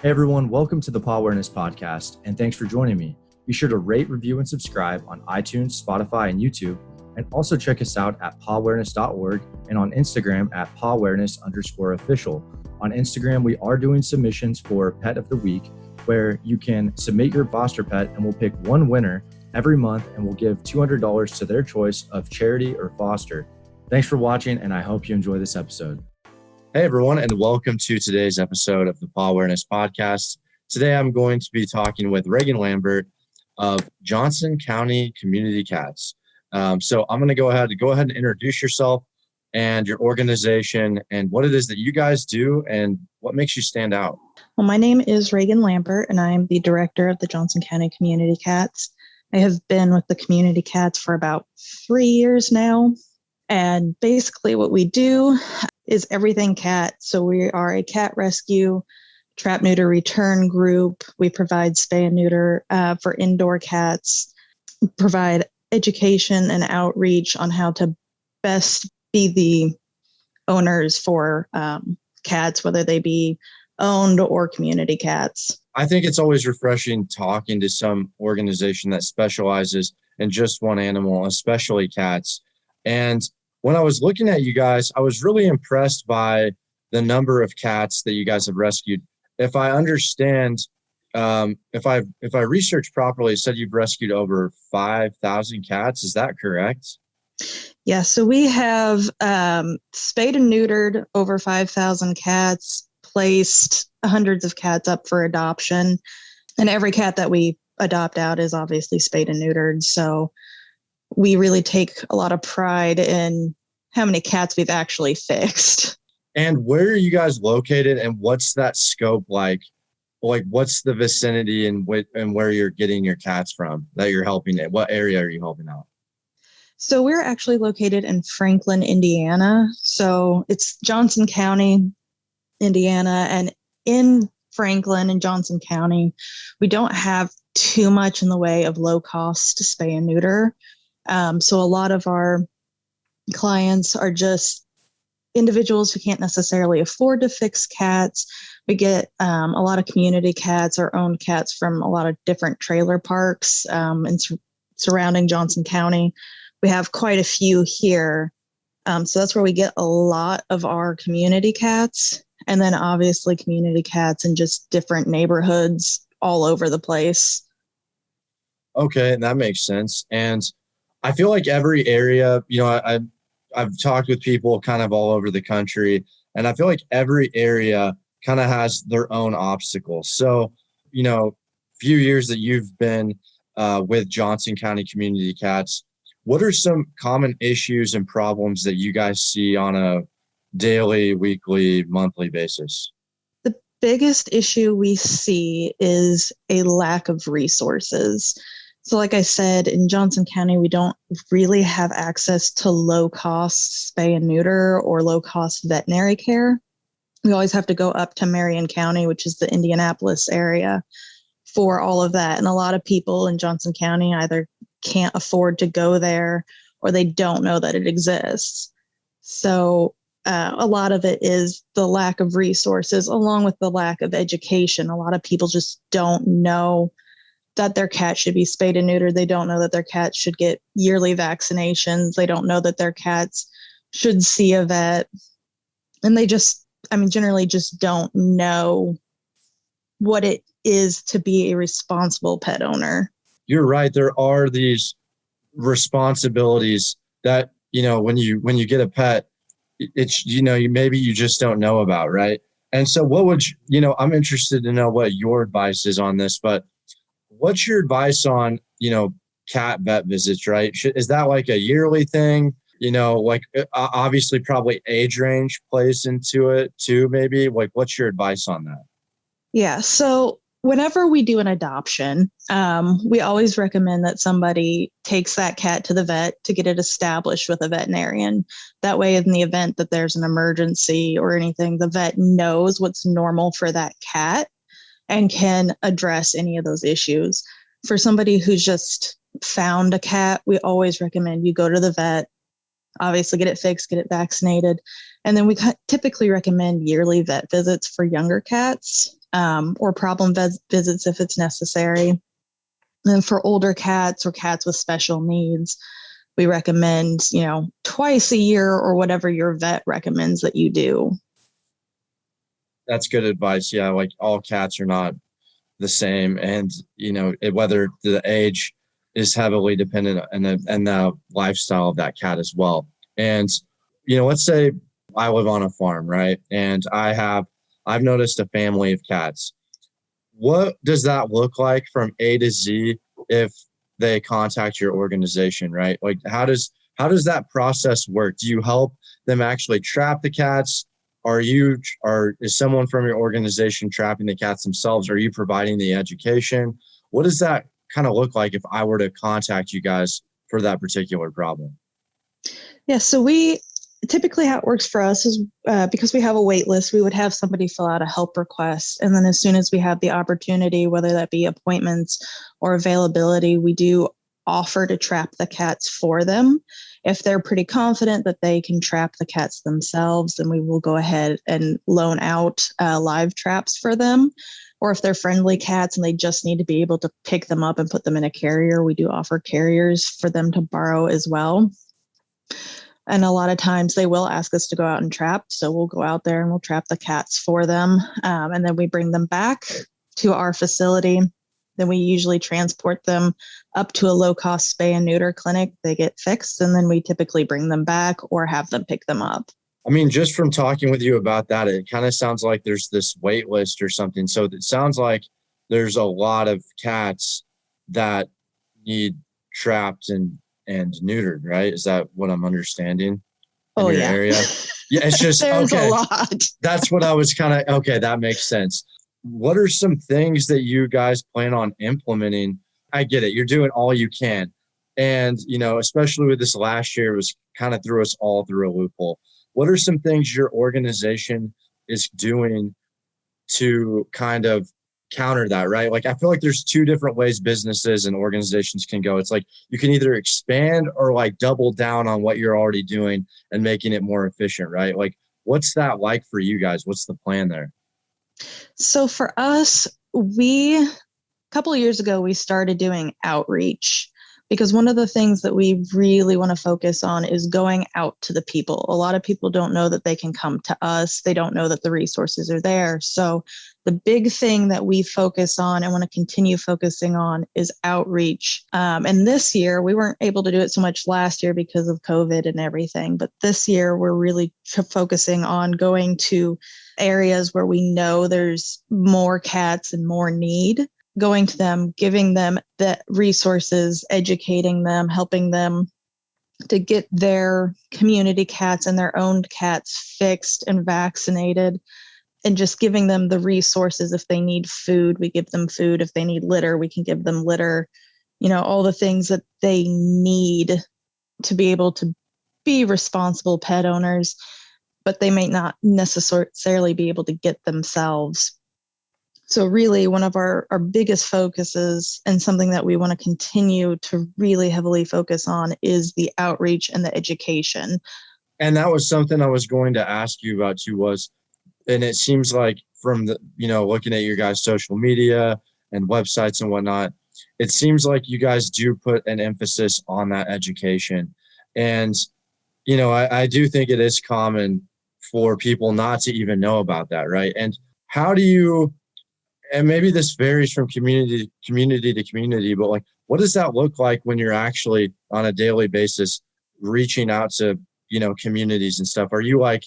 Hey everyone, welcome to the Pawareness podcast, and thanks for joining me. Be sure to rate, review, and subscribe on iTunes, Spotify, and YouTube, and also check us out at pawareness.org and on Instagram at pawareness_official. On Instagram, we are doing submissions for Pet of the Week, where you can submit your foster pet, and we'll pick one winner every month, and we'll give $200 to their choice of charity or foster. Thanks for watching, and I hope you enjoy this episode. Hey everyone, and welcome to today's episode of the Pawareness podcast. Today I'm going to be talking with Regan Lambert of Johnson County Community Cats. So I'm going to go ahead and introduce yourself and your organization and what it is that you guys do and what makes you stand out. Well, my name is Regan Lambert, and I'm the director of the Johnson County Community Cats. I have been with the Community Cats for about 3 years now. And basically what we do is everything cat. So we are a cat rescue, trap, neuter, return group. We provide spay and neuter for indoor cats, provide education and outreach on how to best be the owners for cats, whether they be owned or community cats. I think it's always refreshing talking to some organization that specializes in just one animal, especially cats. And when I was looking at you guys, I was really impressed by the number of cats that you guys have rescued. If I understand, if I researched properly, it said you've rescued over 5,000 cats. Is that correct? Yeah, so we have spayed and neutered over 5,000 cats, placed hundreds of cats up for adoption, and every cat that we adopt out is obviously spayed and neutered. So we really take a lot of pride in how many cats we've actually fixed. And where are you guys located, and what's that scope like? Like, what's the vicinity and where you're getting your cats from that you're helping? What area are you helping out? So we're actually located in Franklin, Indiana. So it's Johnson County, Indiana, and in Franklin and Johnson County, we don't have too much in the way of low cost spay and neuter. So a lot of our clients are just individuals who can't necessarily afford to fix cats. We get a lot of community cats or owned cats from a lot of different trailer parks surrounding Johnson County. We have quite a few here. So that's where we get a lot of our community cats. And then obviously community cats in just different neighborhoods all over the place. Okay, that makes sense. And I feel like every area, I've talked with people kind of all over the country, and I feel like every area kind of has their own obstacles. So, few years that you've been with Johnson County Community Cats, what are some common issues and problems that you guys see on a daily, weekly, monthly basis? The biggest issue we see is a lack of resources. So like I said, in Johnson County, we don't really have access to low-cost spay and neuter or low-cost veterinary care. We always have to go up to Marion County, which is the Indianapolis area, for all of that. And a lot of people in Johnson County either can't afford to go there or they don't know that it exists. So a lot of it is the lack of resources along with the lack of education. A lot of people just don't know that their cat should be spayed and neutered. They don't know that their cats should get yearly vaccinations. They don't know that their cats should see a vet. And they generally just don't know what it is to be a responsible pet owner. You're right. There are these responsibilities that, when you get a pet, it's, maybe you just don't know about, right? And so what would I'm interested to know what your advice is on this, but what's your advice on, cat vet visits, right? Is that like a yearly thing? Obviously probably age range plays into it too, maybe. Like, what's your advice on that? Yeah. So whenever we do an adoption, we always recommend that somebody takes that cat to the vet to get it established with a veterinarian. That way, in the event that there's an emergency or anything, the vet knows what's normal for that cat and can address any of those issues. For somebody who's just found a cat, we always recommend you go to the vet, obviously get it fixed, get it vaccinated, And then we typically recommend yearly vet visits for younger cats, or problem visits if it's necessary. And then for older cats or cats with special needs, we recommend, twice a year or whatever your vet recommends that you do. That's good advice. Yeah, like all cats are not the same, and whether the age is heavily dependent and the lifestyle of that cat as well. And let's say I live on a farm, right? And I've noticed a family of cats. What does that look like from A to Z if they contact your organization, right? Like how does that process work? Do you help them actually trap the cats? Is someone from your organization trapping the cats themselves? Are you providing the education? What does that kind of look like if I were to contact you guys for that particular problem? Yeah, so we typically, how it works for us is because we have a wait list, we would have somebody fill out a help request. And then as soon as we have the opportunity, whether that be appointments or availability, we do offer to trap the cats for them. If they're pretty confident that they can trap the cats themselves, then we will go ahead and loan out live traps for them. Or if they're friendly cats and they just need to be able to pick them up and put them in a carrier, we do offer carriers for them to borrow as well. And a lot of times they will ask us to go out and trap. So we'll go out there and we'll trap the cats for them. And then we bring them back to our facility. Then we usually transport them up to a low-cost spay and neuter clinic. They get fixed, and then we typically bring them back or have them pick them up. I mean, just from talking with you about that, it kind of sounds like there's this wait list or something. So it sounds like there's a lot of cats that need trapped and neutered, right? Is that what I'm understanding? Oh, yeah. Area? Yeah, it's just, there's okay. A lot. That's what I was okay, that makes sense. What are some things that you guys plan on implementing? I get it. You're doing all you can. And, especially with this last year, it was kind of threw us all through a loophole. What are some things your organization is doing to kind of counter that, right? Like, I feel like there's two different ways businesses and organizations can go. It's like you can either expand or like double down on what you're already doing and making it more efficient, right? Like, what's that like for you guys? What's the plan there? So for us, a couple of years ago, we started doing outreach, because one of the things that we really want to focus on is going out to the people. A lot of people don't know that they can come to us. They don't know that the resources are there. So the big thing that we focus on and want to continue focusing on is outreach. And this year, we weren't able to do it so much last year because of COVID and everything. But this year, we're really focusing on going to areas where we know there's more cats and more need, going to them, giving them the resources, educating them, helping them to get their community cats and their own cats fixed and vaccinated, and just giving them the resources. If they need food, we give them food. If they need litter, we can give them litter. All the things that they need to be able to be responsible pet owners, but they may not necessarily be able to get themselves. So really, one of our biggest focuses, and something that we want to continue to really heavily focus on, is the outreach and the education. And that was something I was going to ask you about too, and it seems like from the, looking at your guys' social media and websites and whatnot, it seems like you guys do put an emphasis on that education. And, I do think it is common for people not to even know about that, right? And how do you, and maybe this varies from community to community, but like, what does that look like when you're actually on a daily basis reaching out to, communities and stuff? Are you like,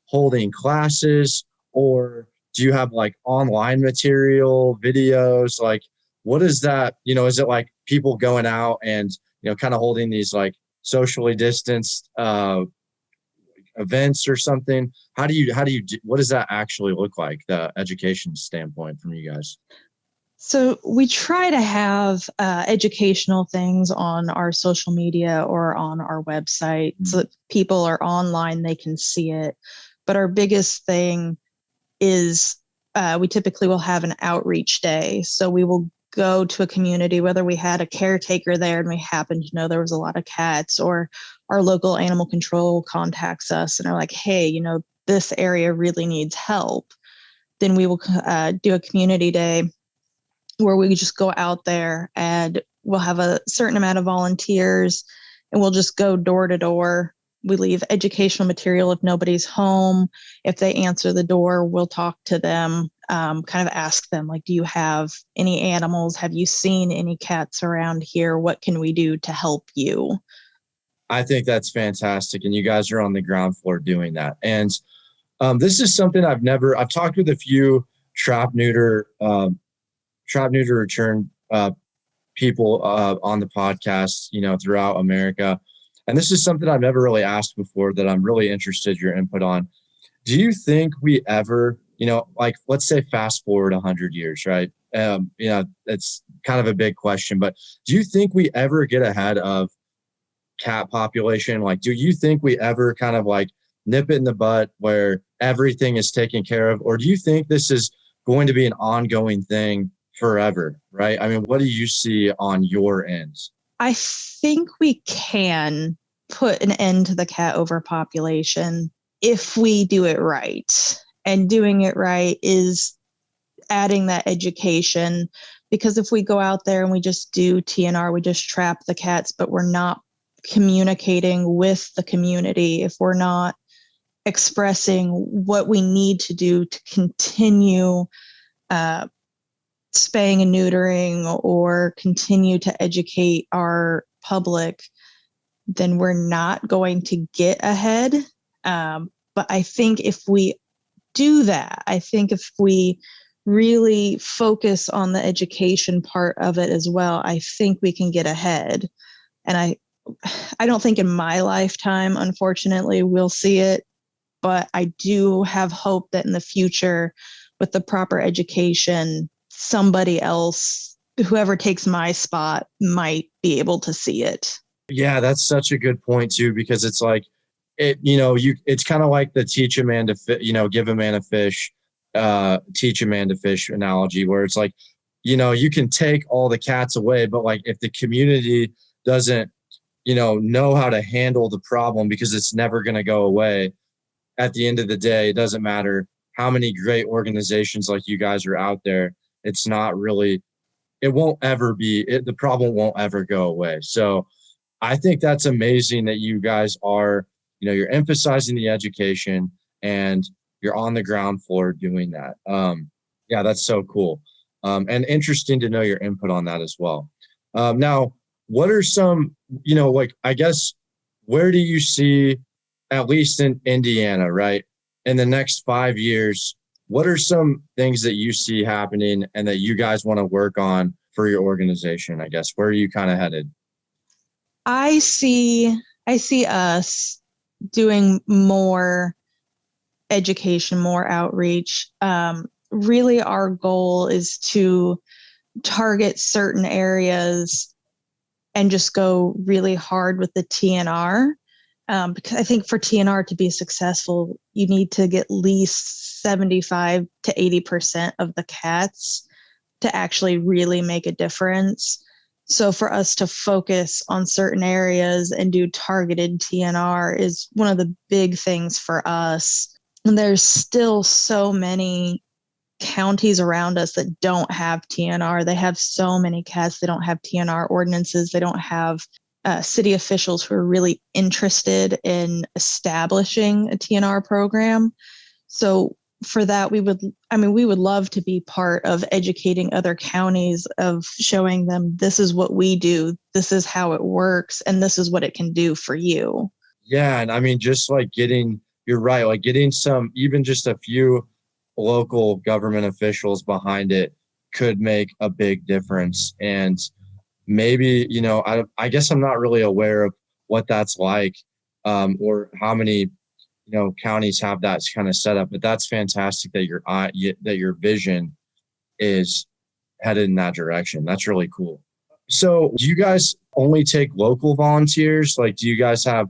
holding classes, or do you have like online material, videos? Like, what is that? Is it like people going out and, kind of holding these like socially distanced events or something? What does that actually look like, the education standpoint from you guys? So we try to have educational things on our social media or on our website, so that people are online, they can see it. But our biggest thing is we typically will have an outreach day. So we will go to a community, whether we had a caretaker there and we happened to know there was a lot of cats, or our local animal control contacts us and are like, hey, this area really needs help, then we will do a community day where we just go out there and we'll have a certain amount of volunteers and we'll just go door to door. We leave educational material if nobody's home. If they answer the door, we'll talk to them, kind of ask them, like, do you have any animals? Have you seen any cats around here? What can we do to help you? I think that's fantastic. And you guys are on the ground floor doing that. And this is something I've talked with a few trap neuter return people on the podcast, throughout America. And this is something I've never really asked before that I'm really interested in your input on. Do you think we ever, like, let's say fast forward 100 years, right? It's kind of a big question, but do you think we ever get ahead of cat population? Like, do you think we ever kind of like nip it in the butt where everything is taken care of? Or do you think this is going to be an ongoing thing forever, right? I mean, what do you see on your end? I think we can put an end to the cat overpopulation if we do it right. And doing it right is adding that education, because if we go out there and we just do TNR, we just trap the cats, but we're not communicating with the community, if we're not expressing what we need to do to continue spaying and neutering or continue to educate our public, then we're not going to get ahead. But I think if we do that, I think if we really focus on the education part of it as well, I think we can get ahead. And I don't think in my lifetime, unfortunately, we'll see it, but I do have hope that in the future, with the proper education, somebody else, whoever takes my spot, might be able to see it. Yeah, that's such a good point too, because it's like, it's kind of like the teach a man to give a man a fish, teach a man to fish analogy, where it's like, you can take all the cats away, but like if the community doesn't, know how to handle the problem, because it's never going to go away. At the end of the day, it doesn't matter how many great organizations like you guys are out there. It's not really, the problem won't ever go away. So I think that's amazing that you guys are, you're emphasizing the education and you're on the ground floor doing that. Yeah, that's so cool. And interesting to know your input on that as well. Now, what are some, I guess, where do you see, at least in Indiana, right, in the next 5 years, what are some things that you see happening and that you guys want to work on for your organization? I guess, where are you kind of headed? I see us doing more education, more outreach. Really, our goal is to target certain areas and just go really hard with the TNR. Because I think for TNR to be successful, you need to get at least 75 to 80% of the cats to actually really make a difference. So for us to focus on certain areas and do targeted TNR is one of the big things for us. And there's still so many counties around us that don't have TNR. They have so many cats. They don't have TNR ordinances. They don't have city officials who are really interested in establishing a TNR program. So for that, we would love to be part of educating other counties, of showing them this is what we do, this is how it works, and this is what it can do for you. Yeah. And I mean, just like you're right, like getting even just a few local government officials behind it could make a big difference. And maybe, I guess I'm not really aware of what that's like, or how many, counties have that kind of set up, but that's fantastic that your vision is headed in that direction. That's really cool. So do you guys only take local volunteers? Like, do you guys have,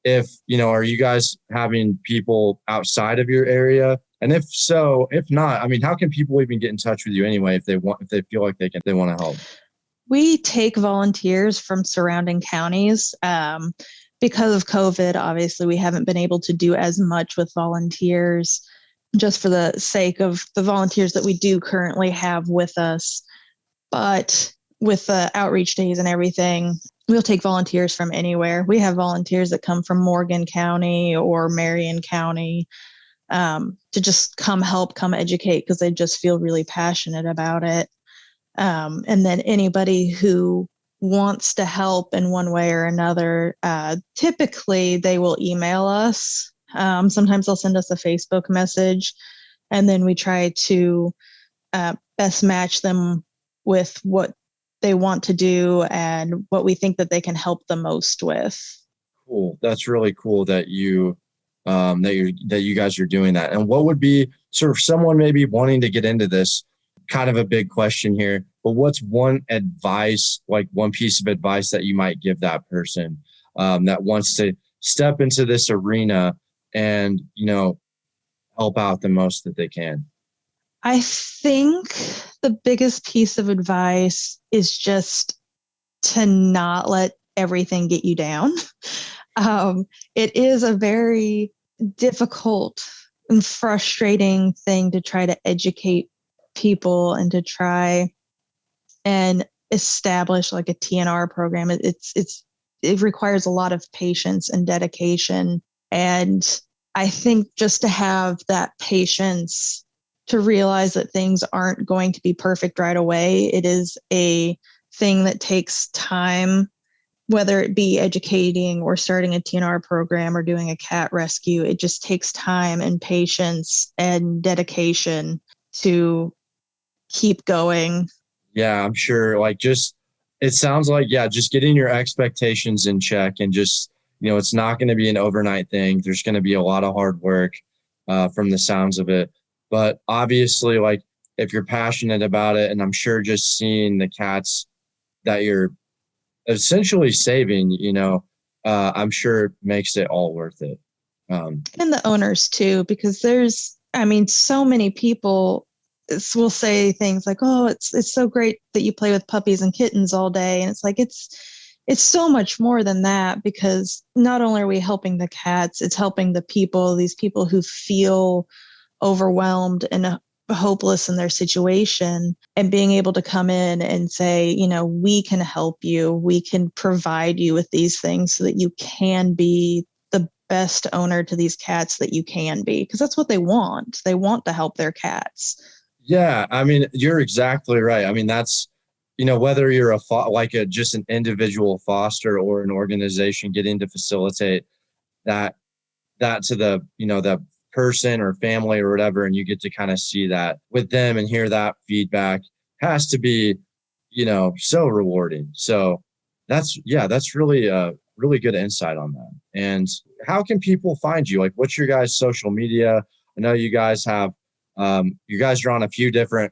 are you guys having people outside of your area And if so, if not, I mean, how can people even get in touch with you anyway if they feel like they want to help? We take volunteers from surrounding counties. Because of COVID, obviously, we haven't been able to do as much with volunteers just for the sake of the volunteers that we do currently have with us. But with the outreach days and everything, we'll take volunteers from anywhere. We have volunteers that come from Morgan County or Marion County to just come help, come educate, because they just feel really passionate about it. And then anybody who wants to help in one way or another, typically they will email us. Sometimes they'll send us a Facebook message, and then we try to best match them with what they want to do and what we think that they can help the most with. Cool. That's really cool that you guys are doing that. And what would be sort of someone maybe wanting to get into this? Kind of a big question here, but what's one advice, like one piece of advice that you might give that person that wants to step into this arena and, help out the most that they can? I think the biggest piece of advice is just to not let everything get you down. It is a very difficult and frustrating thing to try to educate people and to try and establish like a TNR program. It requires a lot of patience and dedication. And I think just to have that patience to realize that things aren't going to be perfect right away. It is a thing that takes time, whether it be educating or starting a TNR program or doing a cat rescue. It just takes time and patience and dedication to keep going. Yeah, I'm sure. It sounds like, just getting your expectations in check and just, it's not going to be an overnight thing. There's going to be a lot of hard work from the sounds of it. But obviously, if you're passionate about it, and I'm sure just seeing the cats that you're essentially saving, I'm sure it makes it all worth it. And the owners too, because there's, so many people will say things like, "Oh, it's so great that you play with puppies and kittens all day," and it's like it's so much more than that, because not only are we helping the cats, it's helping the people, these people who feel overwhelmed and hopeless in their situation, and being able to come in and say, we can help you, we can provide you with these things so that you can be the best owner to these cats that you can be, because that's what they want. They want to help their cats. Yeah, you're exactly right. That's, whether you're just an individual foster or an organization getting to facilitate that to the, the person or family or whatever, and you get to kind of see that with them and hear that feedback, has to be, so rewarding. So that's really really good insight on that. And how can people find you? What's your guys' social media? I know you guys have you guys are on a few different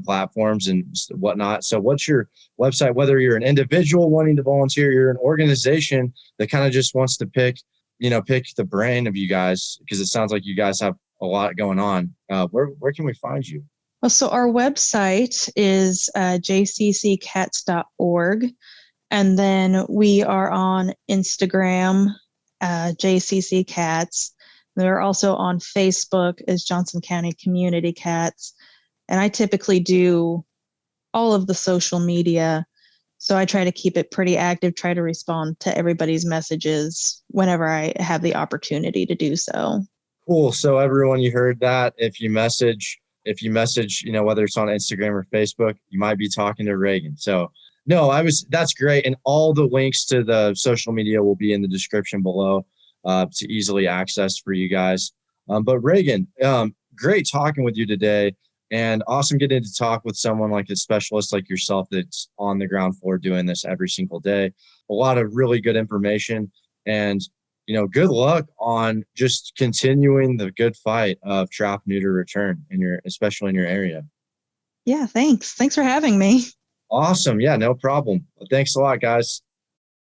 platforms and whatnot. So what's your website, whether you're an individual wanting to volunteer, you're an organization that kind of just wants to pick the brain of you guys, because it sounds like you guys have a lot going on. Where can we find you? Well, so our website is jcccats.org. And then we are on Instagram, JCC Cats. We're also on Facebook as Johnson County Community Cats. And I typically do all of the social media. So I try to keep it pretty active, try to respond to everybody's messages whenever I have the opportunity to do so. Cool. So everyone, you heard that. If you message, whether it's on Instagram or Facebook, you might be talking to Regan. So that's great. And all the links to the social media will be in the description below to easily access for you guys. But Regan, great talking with you today, and awesome getting to talk with someone like a specialist like yourself that's on the ground floor doing this every single day. A lot of really good information, and good luck on just continuing the good fight of trap, neuter, return especially in your area. Yeah, thanks. Thanks for having me. Awesome. Yeah, no problem. Thanks a lot, guys.